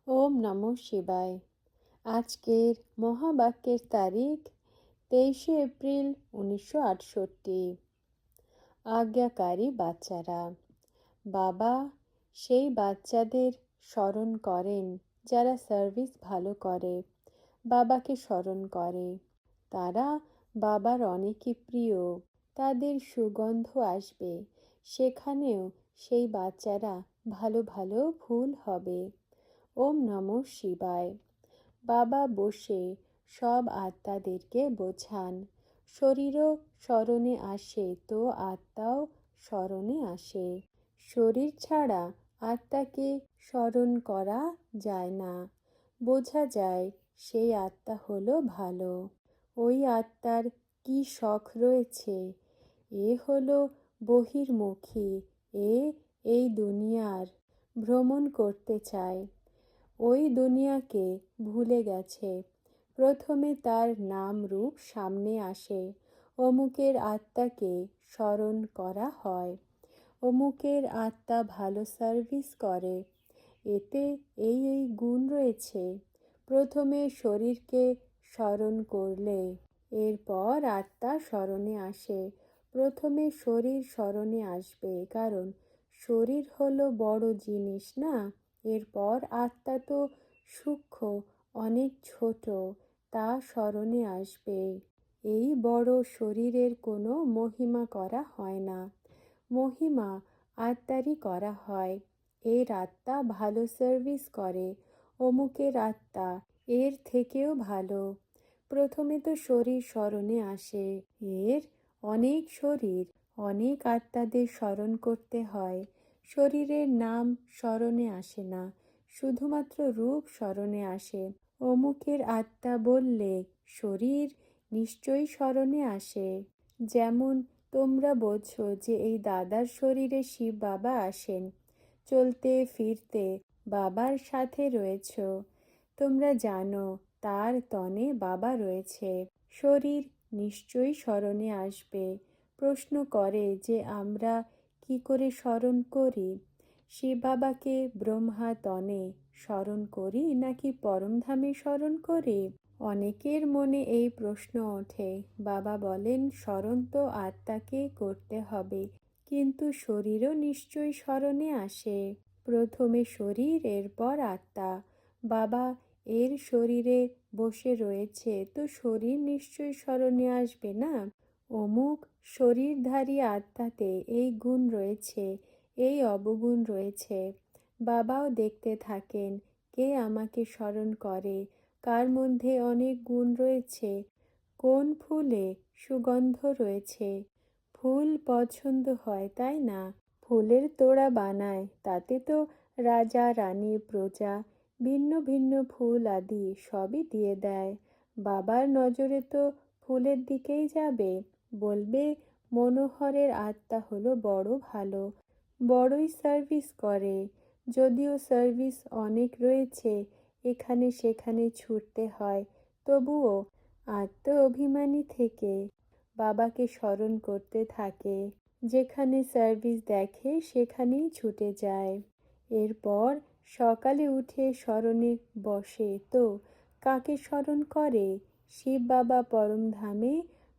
ওম নমঃ শিবায়। আজকের মহাবাক্যের তারিখ 23 এপ্রিল 1968। আজ্ঞাকারী বাচ্চারা। বাবা সেই বাচ্চাদের স্মরণ করেন যারা সার্ভিস ভালো করে, বাবাকে স্মরণ করে। তারা বাবার অনেকই প্রিয়। তাদের সুগন্ধ আসবে, সেখানেও সেই বাচ্চারা ভালো ভালো ফুল হবে। ওম নমঃ শিবায়। বাবা বসে সব আত্মাদেরকে বোঝান, শরীরও স্মরণে আসে তো আত্মাও স্মরণে আসে। শরীর ছাড়া আত্মাকে স্মরণ করা যায় না। বোঝা যায় সেই আত্মা হলো ভালো। ওই আত্মার কি শখ রয়েছে? এ হলো বহির্মুখী। এই দুনিয়ার ভ্রমণ করতে চায়। ওই দুনিয়াকে ভুলে গেছে। প্রথমে তার নাম রূপ সামনে আসে। অমুকের আত্মাকে স্মরণ করা হয়। অমুকের আত্মা ভালো সার্ভিস করে, এতে এই গুণ রয়েছে। প্রথমে শরীরকে স্মরণ করলে এরপর আত্মা স্মরণে আসে। প্রথমে শরীর স্মরণে আসবে, কারণ শরীর হলো বড় জিনিস না। এরপর আত্মা তো সূক্ষ্ম, অনেক ছোট, তা স্মরণে আসবে। এই বড় শরীরের কোনো মহিমা করা হয় না। মহিমা আত্মারই করা হয়। এর আত্মা ভালো সার্ভিস করে, অমুকের আত্মা এর থেকেও ভালো। প্রথমে তো শরীর স্মরণে আসে। এর অনেক শরীর, অনেক আত্মাদের স্মরণ করতে হয়। শরীরের নাম স্মরণে আসে না, শুধুমাত্র রূপ স্মরণে আসে। অমুকের আত্মা বললে শরীর নিশ্চয়ই স্মরণে আসে। যেমন তোমরা বোঝো যে এই দাদার শরীরে শিব বাবা আসেন, চলতে ফিরতে বাবার সাথে রয়েছ। তোমরা জানো তার তনে বাবা রয়েছে। শরীর নিশ্চয়ই স্মরণে আসবে। প্রশ্ন করে যে আমরা কি করে স্মরণ করি? শিব বাবাকে ব্রহ্মা তনে স্মরণ করি নাকি পরমধামে স্মরণ করি? অনেকের মনে এই প্রশ্ন ওঠে। বাবা বলেন স্মরণ তো আত্মাকে করতে হবে, কিন্তু শরীরও নিশ্চয়ই স্মরণে আসে। প্রথমে শরীর, এরপর আত্মা। বাবা এর শরীরে বসে রয়েছে, তো শরীর নিশ্চয়ই স্মরণে আসবে না। অমুক শরীরধারী আত্মাতে এই গুণ রয়েছে, এই অবগুণ রয়েছে। বাবাও দেখতে থাকেন কে আমাকে স্মরণ করে, কার মধ্যে অনেক গুণ রয়েছে, কোন ফুলে সুগন্ধ রয়েছে। ফুল পছন্দ হয়, তাই না? ফুলের তোড়া বানায়, তাতে তো রাজা রানী প্রজা ভিন্ন ভিন্ন ফুল আদি সবই দিয়ে দেয়। বাবার নজরে তো ফুলের দিকেই যাবে। বলবে মনোহরের আত্মা হলো বড় ভালো, বড়ই সার্ভিস করে। যদিও সার্ভিস অনেক রয়েছে, এখানে সেখানে ছুটতে হয়, তবুও আত্ম অভিমানী থেকে বাবাকে স্মরণ করতে থাকে। যেখানে সার্ভিস দেখে সেখানেই ছুটে যায়। এরপর সকালে উঠে স্মরণে বসে তো কাকে স্মরণ করে? শিব বাবা পরমধামে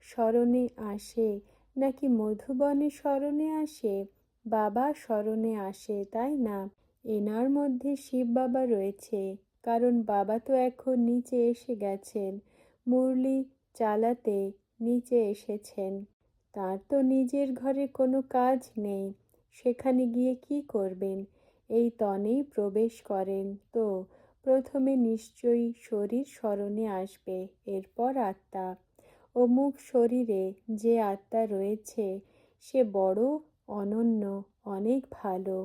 স্মরণে আসে নাকি মধুবনে স্মরণে আসে? বাবা স্মরণে আসে, তাই না? এনার মধ্যে শিব বাবা রয়েছে, কারণ বাবা তো এখন নিচে এসে গেছেন, মুরলি চালাতে নিচে এসেছেন। তার তো নিজের ঘরে কোনো কাজ নেই, সেখানে গিয়ে কি করবেন? এই তনেই প্রবেশ করেন, তো প্রথমে নিশ্চয়ই শরীর স্মরণে আসবে, এরপর আত্মা। অমুক শরীরে যে আত্মা রয়েছে সে বড় অনন্য, অনেক ভালো।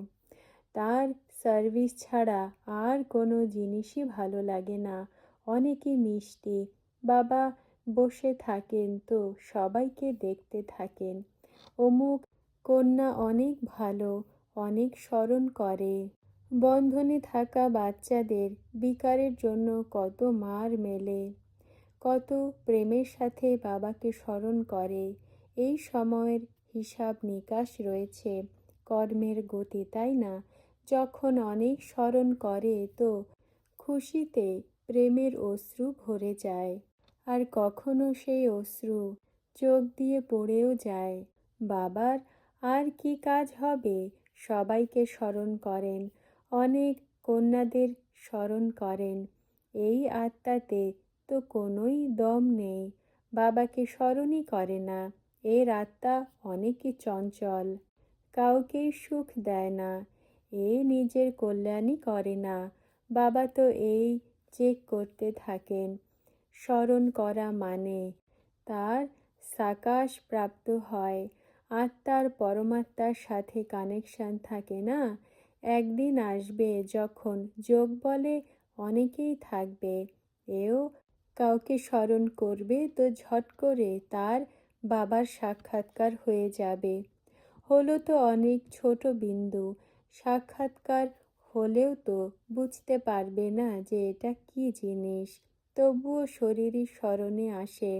তার সার্ভিস ছাড়া আর কোনো জিনিসই ভালো লাগে না। অনেকই মিষ্টি। বাবা বসে থাকেন তো সবাইকে দেখতে থাকেন। অমুক কন্যা অনেক ভালো, অনেক স্মরণ করে। বন্ধনে থাকা বাচ্চাদের বিকারের জন্য কত মার মেলে, কত প্রেমের সাথে বাবাকে স্মরণ করে। এই সময়ের হিসাব নিকাশ রয়েছে, কর্মের গতি, তাই না? যখন অনেক স্মরণ করে তো খুশিতে প্রেমের অশ্রু ভরে যায়, আর কখনো সেই অশ্রু চোখ দিয়ে পড়েও যায়। বাবার আর কি কাজ হবে? সবাইকে স্মরণ করেন, অনেক কন্যাদের স্মরণ করেন। এই আত্মাতে তো কোনোই দম নেই, বাবাকে স্মরণই করে না। এর আত্মা অনেকই চঞ্চল, কাউকেই সুখ দেয় না। এ নিজের কল্যাণই করে না। বাবা তো এই চেক করতে থাকেন। স্মরণ করা মানে তার সাকাশ প্রাপ্ত হয়। আত্মার পরমাত্মার সাথে কানেকশন থাকে না। একদিন আসবে যখন যোগ বলে অনেকেই থাকবে, এও কাউকে স্মরণ করবে তো ঝট করে তার বাবার সাক্ষাৎকার হয়ে যাবে। হলো তো অনেক ছোট বিন্দু, সাক্ষাৎকার হলেও তো বুঝতে পারবে না যে এটা কি জিনিস, তবুও শরীরই স্মরণে আসে।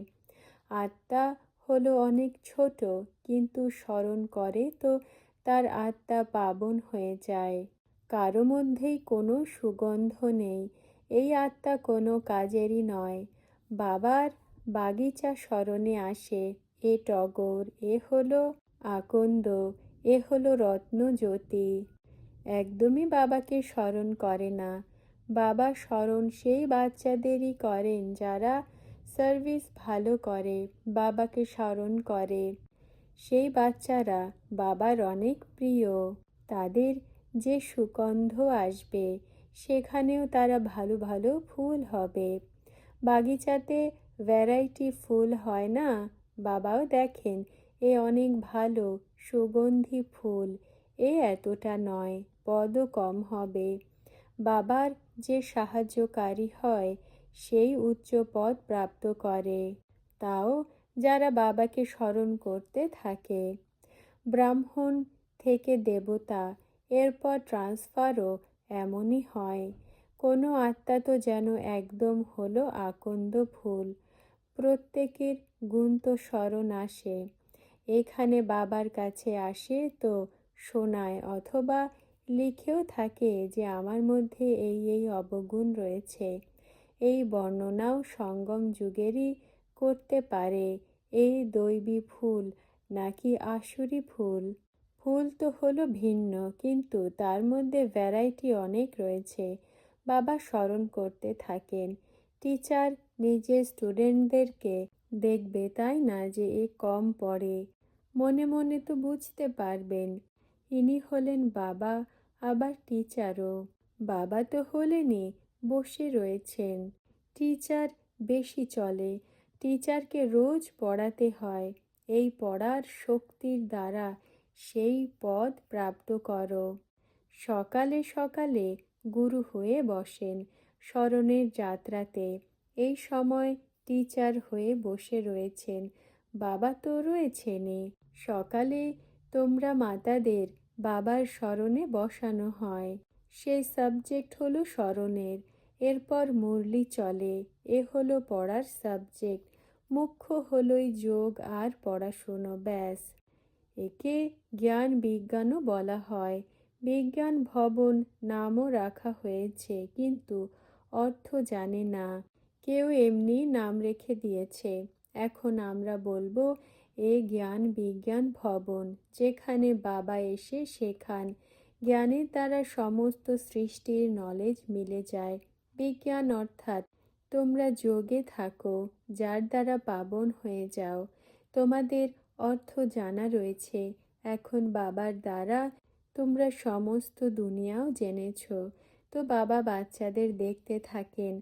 আত্মা হলো অনেক ছোট, কিন্তু স্মরণ করে তো তার আত্মা পাবন হয়ে যায়। কারো মধ্যেই কোনো সুগন্ধ নেই, এই আত্মা কোনো কাজেরই নয়। বাবার বাগিচা স্মরণে আসে, এ টগর, এ হলো আকন্দ, এ হলো রত্নজ্যোতি। একদমই বাবাকে স্মরণ করে না। বাবা স্মরণ সেই বাচ্চাদেরই করেন যারা সার্ভিস ভালো করে, বাবাকে স্মরণ করে। সেই বাচ্চারা বাবার অনেক প্রিয়। তাদের যে সুগন্ধ আসবে, সেখানেও তারা ভালো ভালো ফুল হবে। বাগিচাতে ভ্যারাইটি ফুল হয় না, বাবাও দেখেন এ অনেক ভালো সুগন্ধি ফুল, এ এতটা নয়, পদও কম হবে। বাবার যে সাহায্যকারী হয় সেই উচ্চ পদ প্রাপ্ত করে, তাও যারা বাবাকে স্মরণ করতে থাকে। ব্রাহ্মণ থেকে দেবতা, এরপর ট্রান্সফারও এমনই হয়। কোনো আত্মা তো যেন একদম হলো আকন্দ ফুল। প্রত্যেকের গুণ তো স্মরণ আসে। এখানে বাবার কাছে আসে তো শোনায় অথবা লিখেও থাকে যে আমার মধ্যে এই এই অবগুণ রয়েছে। এই বর্ণনাও সঙ্গম যুগেরই করতে পারে। এই দৈবী ফুল নাকি আসুরি ফুল? ফুল তো হলো ভিন্ন, কিন্তু তার মধ্যে ভ্যারাইটি অনেক রয়েছে। বাবা স্মরণ করতে থাকেন। টিচার নিজের স্টুডেন্টদেরকে দেখবে, তাই না, যে এ কম পড়ে। মনে মনে তো বুঝতে পারবেন ইনি হলেন বাবা, আবার টিচারও। বাবা তো হলেনই, বসে রয়েছেন। টিচার বেশি চলে, টিচারকে রোজ পড়াতে হয়। এই পড়ার শক্তির দ্বারা সেই পদ প্রাপ্ত করো। সকালে সকালে গুরু হয়ে বসেন স্মরণের যাত্রাতে। এই সময় টিচার হয়ে বসে রয়েছেন, বাবা তো রয়েছেনই। সকালে তোমরা মাতাদের বাবার স্মরণে বসানো হয়। সেই সাবজেক্ট হলো স্মরণের। এরপর মুরলি চলে, এ হলো পড়ার সাবজেক্ট। মুখ্য হলোই যোগ আর পড়াশুনো, ব্যাস। একে জ্ঞান বিজ্ঞানও বলা হয়। বিজ্ঞান ভবন নামও রাখা হয়েছে, কিন্তু অর্থ জানে না। কেউ এমনি নাম রেখে দিয়েছে। এখন আমরা বলবো এ জ্ঞান বিজ্ঞান ভবন, যেখানে বাবা এসে শেখান। জ্ঞানের দ্বারা সমস্ত সৃষ্টির নলেজ মিলে যায়। বিজ্ঞান অর্থাৎ তোমরা যোগে থাকো, যার দ্বারা পাবন হয়ে যাও। তোমাদের অর্থ জানা রয়েছে। এখন বাবার দ্বারা তোমরা সমস্ত দুনিয়াও জেনেছ। তো বাবা বাচ্চাদের দেখতে থাকেন।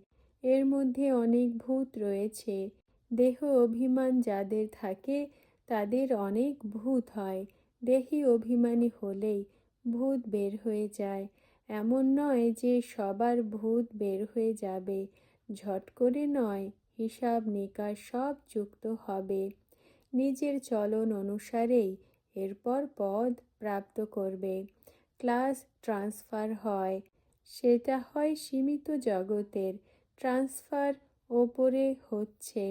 এর মধ্যে অনেক ভূত রয়েছে। দেহ অভিমান যাদের থাকে তাদের অনেক ভূত হয়। দেহি অভিমানী হলেই ভূত বের হয়ে যায়। এমন নয় যে সবার ভূত বের হয়ে যাবে, ঝট করে নয়, হিসাব নিকাশ সব যুক্ত হবে। নিজের চলন অনুসারেই এরপর পদ প্রাপ্ত করবে। ক্লাস ট্রান্সফার হয়, সেটা হয় সীমিত জগতের। ট্রান্সফার ওপরে হচ্ছে,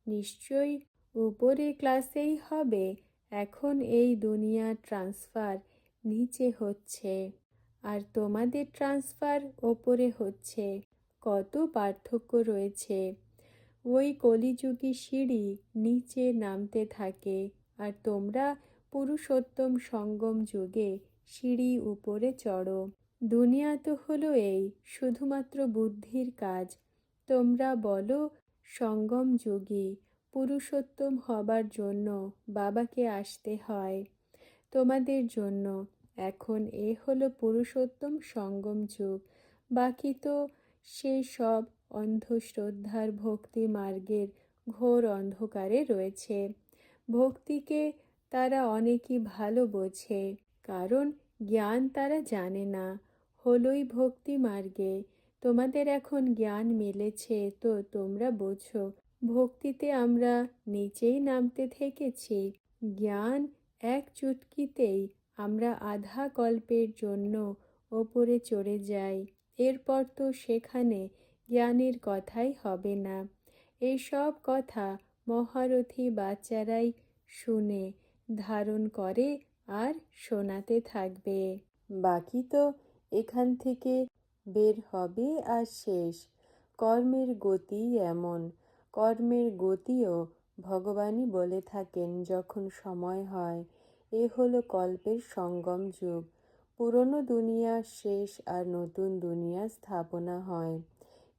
নিশ্চয়ই উপরে ক্লাসেই হবে। এখন এই দুনিয়া ট্রান্সফার নিচে হচ্ছে, আর তোমাদের ট্রান্সফার ওপরে হচ্ছে। কত পার্থক্য রয়েছে। ওই কলিযুগী সিঁড়ি নিচে নামতে থাকে, আর তোমরা পুরুষোত্তম সঙ্গম যুগে সিঁড়ি উপরে চড়ো। দুনিয়া তো হলো এই, শুধুমাত্র বুদ্ধির কাজ। তোমরা বলো সঙ্গম যুগে পুরুষোত্তম হবার জন্য বাবাকে আসতে হয়। তোমাদের জন্য এখন এ হলো পুরুষোত্তম সঙ্গম যুগ। বাকি তো সে সব অন্ধশ্রদ্ধার ভক্তি মার্গের ঘোর অন্ধকারে রয়েছে। ভক্তিকে তারা অনেকই ভালো বোঝে, কারণ জ্ঞান তারা জানে না। হলোই ভক্তি মার্গে। তোমাদের এখন জ্ঞান মিলেছে, তো তোমরা বোঝো ভক্তিতে আমরা নিচেই নামতে থেকেছি। জ্ঞান এক চুটকিতেই আমরা আধা কল্পের জন্য ওপরে চড়ে যাই। এরপর তো সেখানে জ্ঞানের কথাই হবে না। এইসব কথা মহারথী বাচ্চারাই শুনে ধারণ করে আর শোনাতে থাকবে। বাকি তো এখান থেকে বের হবে আর শেষ। কর্মের গতি এমন। কর্মের গতিও ভগবানই বলে থাকেন যখন সময় হয়। এ হলো কল্পের সঙ্গম যুগ। পুরনো দুনিয়া শেষ আর নতুন দুনিয়া স্থাপনা হয়।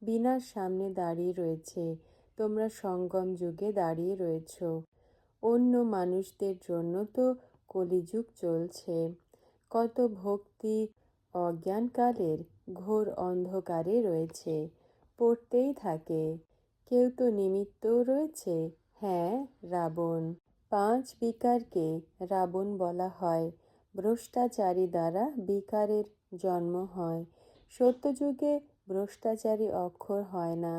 বিনার সামনে দাঁড়িয়ে রয়েছে, তোমরা সঙ্গম যুগে দাঁড়িয়ে রয়েছ। অন্য মানুষদের জন্য তো কলিযুগ চলছে। কত ভক্তি অজ্ঞানকালের ঘোর অন্ধকারে রয়েছে, পড়তেই থাকে। কেউ তো নিমিত্তও রয়েছে। হ্যাঁ, রাবণ। 5 বিকারকে রাবণ বলা হয়। ভ্রষ্টাচারী দ্বারা বিকারের জন্ম হয়। সত্যযুগে ভ্রষ্টাচারী অক্ষর হয় না।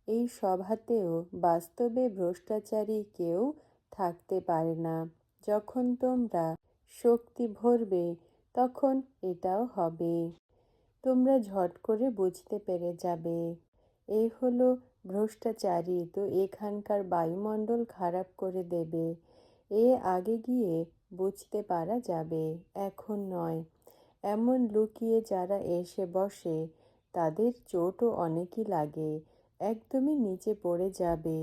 এই সভাতেও বাস্তবে ভ্রষ্টাচারী কেউ থাকতে পারে না। যখন তোমরা শক্তি ভরবে তখন এটাও হবে। তোমরা ঝট করে বুঝতে পেরে যাবে। এই হলো ভ্রষ্টাচারী, তো এখানকার বায়ুমণ্ডল খারাপ করে দেবে। এ আগে গিয়ে বুঝতে পারা যাবে, এখন নয়। এমন লুকিয়ে যারা এসে বসে তাদের চোটও অনেকই লাগে, একদমই নিচে পড়ে যাবে।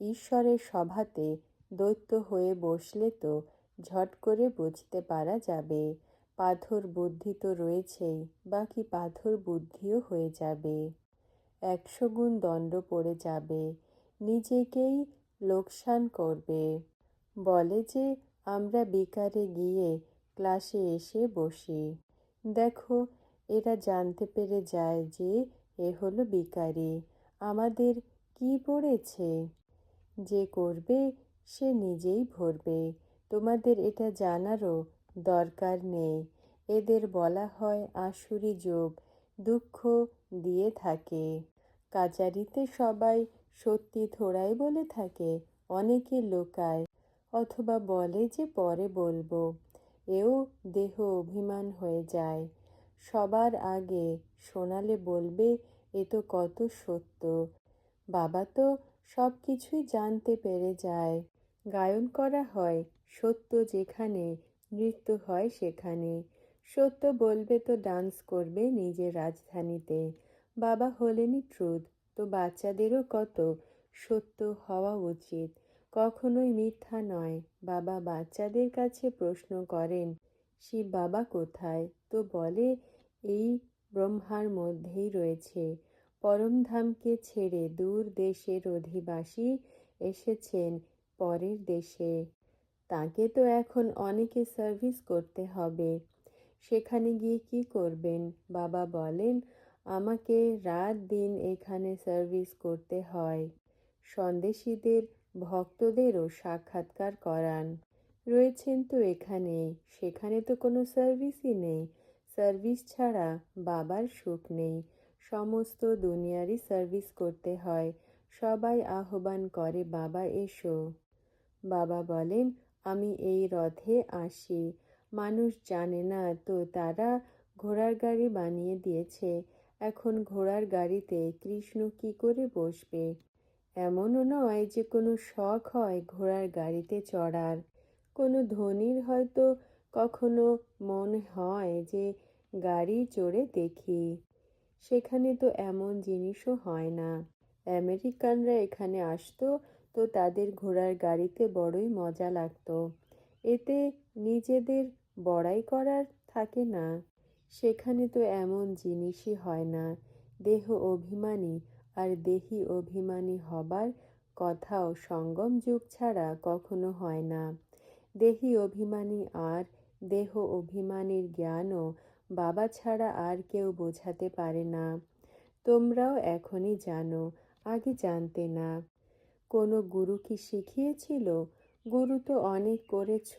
ঈশ্বরের সভাতে দৈত্য হয়ে বসলে তো ঝট করে বুঝতে পারা যাবে। পাথর বুদ্ধি তো রয়েছেই, বাকি পাথর বুদ্ধিও হয়ে যাবে। 100 গুণ দণ্ড পড়ে যাবে, নিজেকেই লোকসান করবে। বলে যে আমরা বিকারে গিয়ে ক্লাসে এসে বসি। দেখো, এরা জানতে পেরে যায় যে এ হলো বিকারি। আমাদের কি পড়েছে? যে করবে সে নিজেই ভরবে। তোমাদের এটা জানারও দরকার নেই। এদের বলা হয় আসুরি যোগ, দুঃখ দিয়ে থাকে। কাচারিতে সবাই সত্যি থোড়াই বলে থাকে, অনেকে লোকায় অথবা বলে যে পরে বলবো। এও দেহ অভিমান হয়ে যায়। সবার আগে শোনালে বলবে এ তো কত সত্য। বাবা তো সব কিছুই জানতে পেরে যায়। গায়ন করা হয় সত্য যেখানে, নৃত্য হয় সেখানে। সত্য বলবে তো ডান্স করবে নিজের রাজধানীতে। বাবা হলেনই ট্রুথ, তো বাচ্চাদেরও কত সত্য হওয়া উচিত, কখনোই মিথ্যা নয়। বাবা বাচ্চাদের কাছে প্রশ্ন করেন শিব বাবা কোথায়, তো বলে এই ব্রহ্মার মধ্যেই রয়েছে। পরমধামকে ছেড়ে দূর দেশের অধিবাসী এসেছেন পরের দেশে। তাকে তো এখন অনেকে সার্ভিস করতে হবে। সেখানে গিয়ে কি করবেন? বাবা বলেন আমাকে রাত দিন এখানে সার্ভিস করতে হয়। সন্দেশীদের ভক্তদেরও সাক্ষাৎকার করান। রয়েছেন তো এখানে, সেখানে তো কোনো সার্ভিসই নেই। সার্ভিস ছাড়া বাবার সুখ নেই। সমস্ত দুনিয়ারই সার্ভিস করতে হয়। সবাই আহ্বান করে বাবা এসো। বাবা বলেন আমি এই রথে আসি। মানুষ জানে না তো তারা ঘোড়ার গাড়ি বানিয়ে দিয়েছে। এখন ঘোড়ার গাড়িতে কৃষ্ণ কি করে বসবে? এমনও নয় যে কোনো শখ হয় ঘোড়ার গাড়িতে চড়ার। কোনো ধনীর হয়তো কখনো মনে হয় যে গাড়ি চড়ে দেখি। সেখানে তো এমন জিনিসও হয় না। আমেরিকানরা এখানে আসতো তো তাদের ঘোড়ার গাড়িতে বড়ই মজা লাগতো। এতে নিজেদের বড়াই করার থাকে না। সেখানে তো এমন জিনিসই হয় না। দেহ অভিমানী আর দেহি অভিমানী হবার কথাও সঙ্গম যুগ ছাড়া কখনো হয় না। দেহি অভিমানী আর দেহ অভিমানীর জ্ঞানও বাবা ছাড়া আর কেউ বোঝাতে পারে না। তোমরাও এখনই জানো, আগে জানতে না। কোনো গুরু কি শিখিয়েছিল? গুরু তো অনেক করেছ,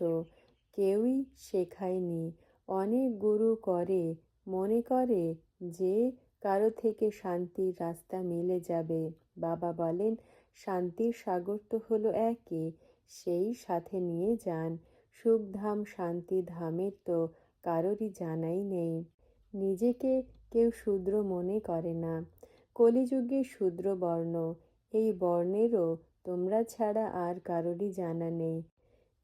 কেউই শেখায়নি। অনেক গুরু করে মনে করে যে কারো থেকে শান্তির রাস্তা মিলে যাবে। বাবা বলেন, শান্তির সাগর তো হলো একই, সেই সাথে নিয়ে যান। সুখধাম শান্তিধামের তো কারোরই জানাই নেই। নিজেকে কেউ শূদ্র মনে করে না। কলিযুগে শূদ্র বর্ণ, এই বর্ণেরও তোমরা ছাড়া আর কারোরই জানা নেই।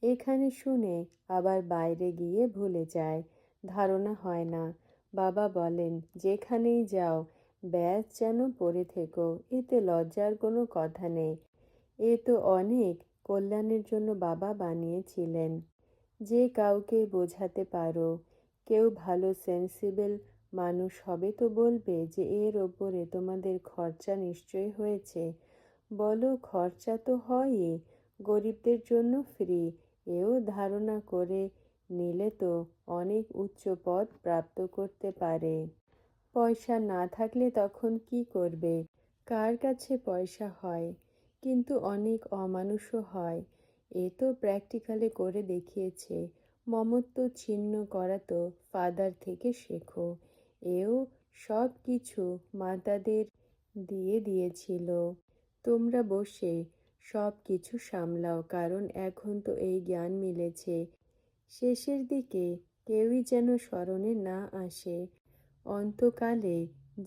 এখানে শুনে আবার বাইরে গিয়ে ভুলে যায়, ধারণা হয় না। বাবা বলেন, যেখানেই যাও ব্যাস যেন পরে থেকো, এতে লজ্জার কোনো কথা নেই। এ তো অনেক কল্যাণের জন্য বাবা বানিয়েছিলেন। যে কাউকে বোঝাতে পারো, কেউ ভালো সেন্সিবল মানুষ হবে তো বলবে যে এর ওপরে তোমাদের খরচা নিশ্চয় হয়েছে। বলো, খরচা তো হয়ই, গরিবদের জন্য ফ্রি। এও ধারণা করে নিলে তো অনেক উচ্চ পদ প্রাপ্ত করতে পারে। পয়সা না থাকলে তখন কি করবে? কার কাছে পয়সা হয়? কিন্তু অনেক অমানুষও হয়। এ তো প্র্যাকটিক্যালে করে দেখিয়েছে। মমত্ব ছিন্ন করা তো ফাদার থেকে শেখো। এও সব কিছু মাতাদের দিয়ে দিয়েছিল। তোমরা বসে সব কিছু সামলাও, কারণ এখন তো এই জ্ঞান মিলেছে। শেষের দিকে কেউই যেন স্মরণে না আসে। অন্তকালে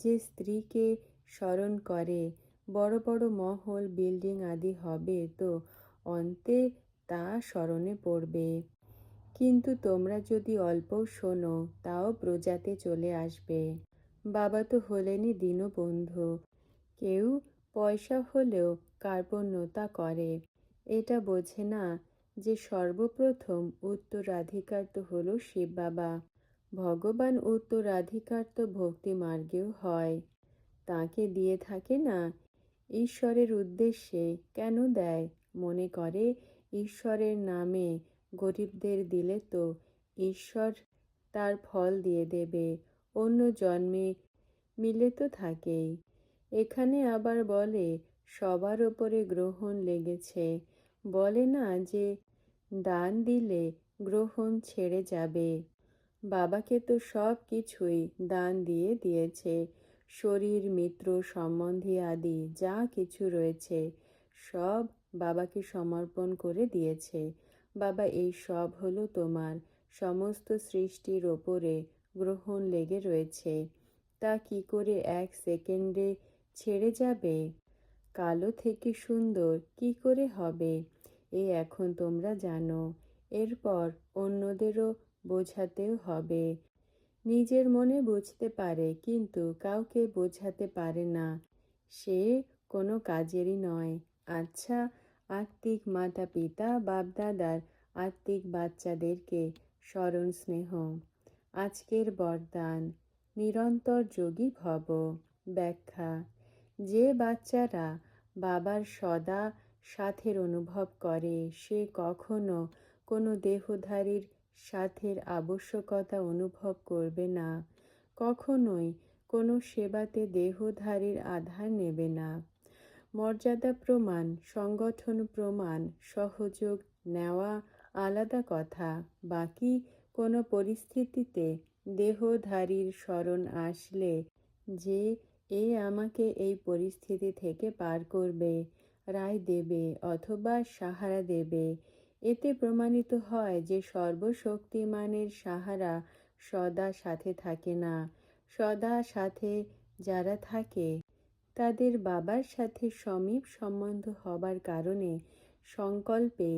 যে স্ত্রীকে স্মরণ করে, বড় বড় মহল বিল্ডিং আদি হবে তো অন্তে তা স্মরণে পড়বে। কিন্তু তোমরা যদি অল্প শোনো তাও প্রজাতে চলে আসবে। বাবা তো হলেনই দীনবন্ধু। কেউ পয়সা হলেও কার্পণ্যতা করে। এটা বোঝে না যে সর্বপ্রথম উত্তরাধিকার তো হলো শিব বাবা। ভগবান উত্তরাধিকার তো ভক্তি মার্গেও হয়, তাকে দিয়ে থাকে না। ঈশ্বরের উদ্দেশ্যে কেন দেয়? মনে করে ঈশ্বরের নামে গরিবদের দিলে তো ঈশ্বর তার ফল দিয়ে দেবে, অন্য জন্মে মিলে তো থাকেই। এখানে আবার বলে সবার ওপরে গ্রহণ লেগেছে। বলে না যে দান দিলে গ্রহণ ছেড়ে যাবে। বাবাকে তো সব কিছুই দান দিয়ে দিয়েছে। শরীর, মিত্র, সম্বন্ধী আদি যা কিছু রয়েছে সব বাবাকে সমর্পণ করে দিয়েছে। বাবা, এই সব হলো তোমার। সমস্ত সৃষ্টির ওপরে গ্রহণ লেগে রয়েছে, তা কি করে এক সেকেন্ডে ছেড়ে যাবে? কালো থেকে সুন্দর কি করে হবে? এ এখন তোমরা জানো। এরপর অন্যদেরও বোঝাতেও হবে। নিজের মনে বুঝতে পারে কিন্তু কাউকে বোঝাতে পারে না, সে কোনো কাজেরই নয়। আচ্ছা, আত্মিক মাতা পিতা বাপদাদার আত্মিক বাচ্চাদেরকে স্মরণ স্নেহ। আজকের বরদান, নিরন্তর যোগী ভব। ব্যাখ্যা: যে বাচ্চারা বাবার সদা সাথের অনুভব করে সে কখনো কোনো দেহধারীর সাথের আবশ্যকতা অনুভব করবে না, কখনোই কোনো সেবাতে দেহধারীর আধার নেবে না। মর্যাদা প্রমাণ, সংগঠন প্রমাণ, সহযোগ নেওয়া আলাদা কথা। বাকি কোনো পরিস্থিতিতে দেহধারীর স্মরণ আসলে যে এ আমাকে এই পরিস্থিতি থেকে পার করবে, রায় দেবে অথবা সাহারা দেবে, এতে প্রমাণিত হয় যে সর্বশক্তিমানের সাহারা সদা সাথে থাকে না। সদা সাথে যারা থাকে তাদের বাবার সাথে সমীপ সম্বন্ধ হবার কারণে সংকল্পে,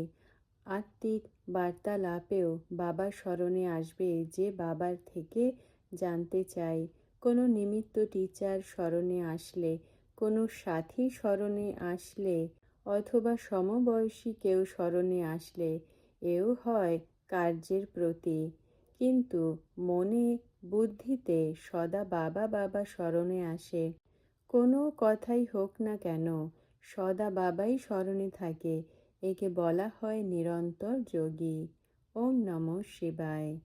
আত্মিক বার্তালাপেও বাবার স্মরণে আসবে যে বাবার থেকে জানতে চাই কোনো নিমিত্ত টিচার স্মরণে আসলে, কোনো সাথী স্মরণে আসলে, অথবা সমবয়সী কেউ স্মরণে আসলে এও হয় কার্যের প্রতি। কিন্তু মনে বুদ্ধিতে সদা বাবা বাবা স্মরণে আসে। কোনো কথাই হোক না কেন সদা বাবাই স্মরণে থাকে। একে বলা হয় নিরন্তর যোগী। ওম নমঃ শিবায়।